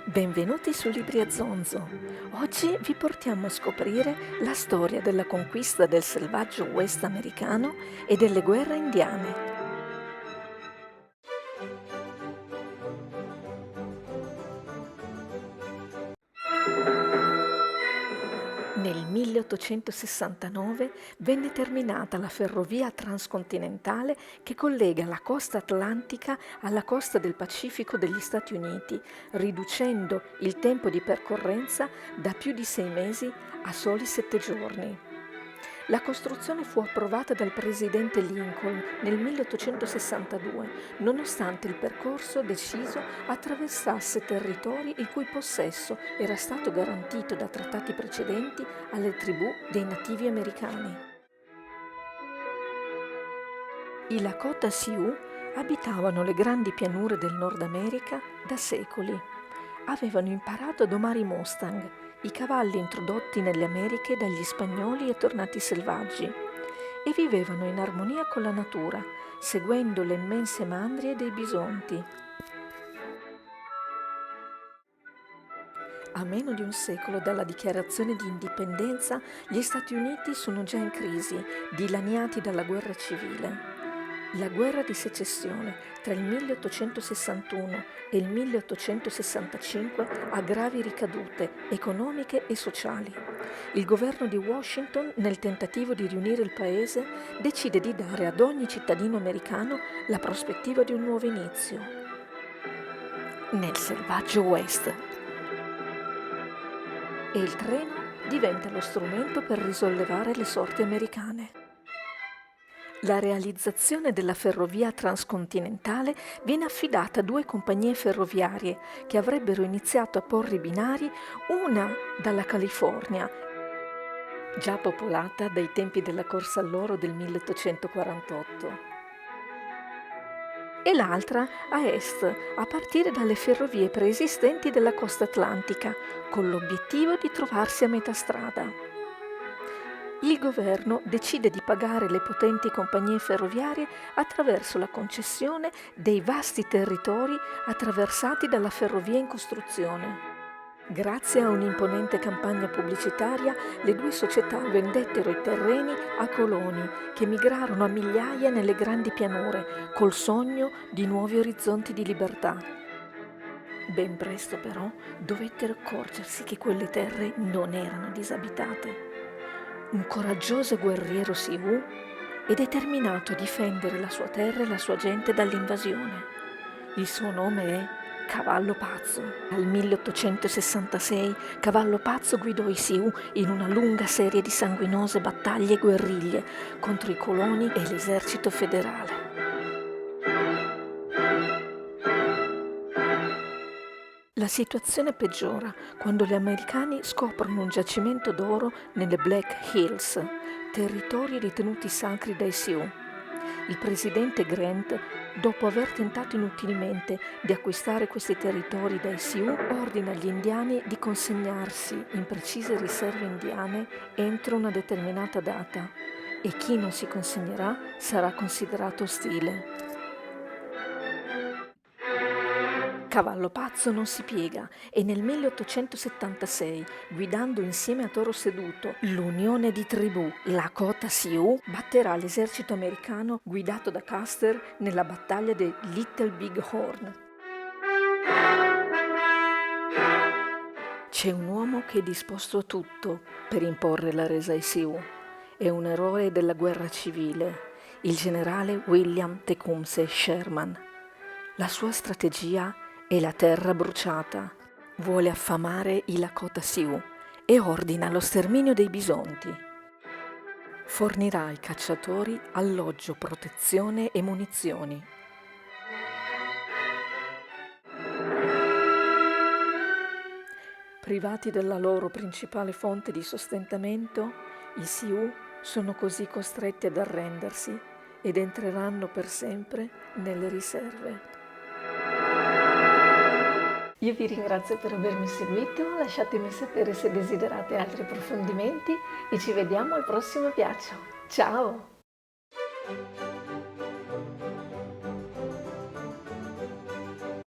Benvenuti su Libri a Zonzo. Oggi vi portiamo a scoprire la storia della conquista del selvaggio West americano e delle guerre indiane. Nel 1869 venne terminata la ferrovia transcontinentale che collega la costa atlantica alla costa del Pacifico degli Stati Uniti, riducendo il tempo di percorrenza da più di 6 mesi a soli 7 giorni. La costruzione fu approvata dal presidente Lincoln nel 1862, nonostante il percorso deciso attraversasse territori il cui possesso era stato garantito da trattati precedenti alle tribù dei nativi americani. I Lakota Sioux abitavano le grandi pianure del Nord America da secoli. Avevano imparato a domare i Mustang, i cavalli introdotti nelle Americhe dagli spagnoli e tornati selvaggi, e vivevano in armonia con la natura, seguendo le immense mandrie dei bisonti. A meno di un secolo dalla dichiarazione di indipendenza, gli Stati Uniti sono già in crisi, dilaniati dalla guerra civile. La guerra di secessione tra il 1861 e il 1865 ha gravi ricadute economiche e sociali. Il governo di Washington, nel tentativo di riunire il paese, decide di dare ad ogni cittadino americano la prospettiva di un nuovo inizio. Nel selvaggio West. E il treno diventa lo strumento per risollevare le sorti americane. La realizzazione della ferrovia transcontinentale viene affidata a 2 compagnie ferroviarie che avrebbero iniziato a porre i binari, una dalla California, già popolata dai tempi della corsa all'oro del 1848, e l'altra a est, a partire dalle ferrovie preesistenti della costa atlantica, con l'obiettivo di trovarsi a metà strada. Il governo decide di pagare le potenti compagnie ferroviarie attraverso la concessione dei vasti territori attraversati dalla ferrovia in costruzione. Grazie a un'imponente campagna pubblicitaria, le 2 società vendettero i terreni a coloni che migrarono a migliaia nelle grandi pianure, col sogno di nuovi orizzonti di libertà. Ben presto però dovettero accorgersi che quelle terre non erano disabitate. Un coraggioso guerriero Sioux è determinato a difendere la sua terra e la sua gente dall'invasione. Il suo nome è Cavallo Pazzo. Nel 1866 Cavallo Pazzo guidò i Sioux in una lunga serie di sanguinose battaglie e guerriglie contro i coloni e l'esercito federale. La situazione peggiora quando gli americani scoprono un giacimento d'oro nelle Black Hills, territori ritenuti sacri dai Sioux. Il presidente Grant, dopo aver tentato inutilmente di acquistare questi territori dai Sioux, ordina agli indiani di consegnarsi in precise riserve indiane entro una determinata data, e chi non si consegnerà sarà considerato ostile. Cavallo Pazzo non si piega e nel 1876, guidando insieme a Toro Seduto l'unione di tribù Lakota Sioux, batterà l'esercito americano guidato da Custer nella battaglia di Little Big Horn. C'è un uomo che è disposto a tutto per imporre la resa ai Sioux. È un eroe della guerra civile, il generale William Tecumseh Sherman. La sua strategia è la terra bruciata. Vuole affamare i Lakota Sioux e ordina lo sterminio dei bisonti. Fornirà ai cacciatori alloggio, protezione e munizioni. Privati della loro principale fonte di sostentamento, i Sioux sono così costretti ad arrendersi ed entreranno per sempre nelle riserve. Io vi ringrazio per avermi seguito, lasciatemi sapere se desiderate altri approfondimenti e ci vediamo al prossimo viaggio. Ciao!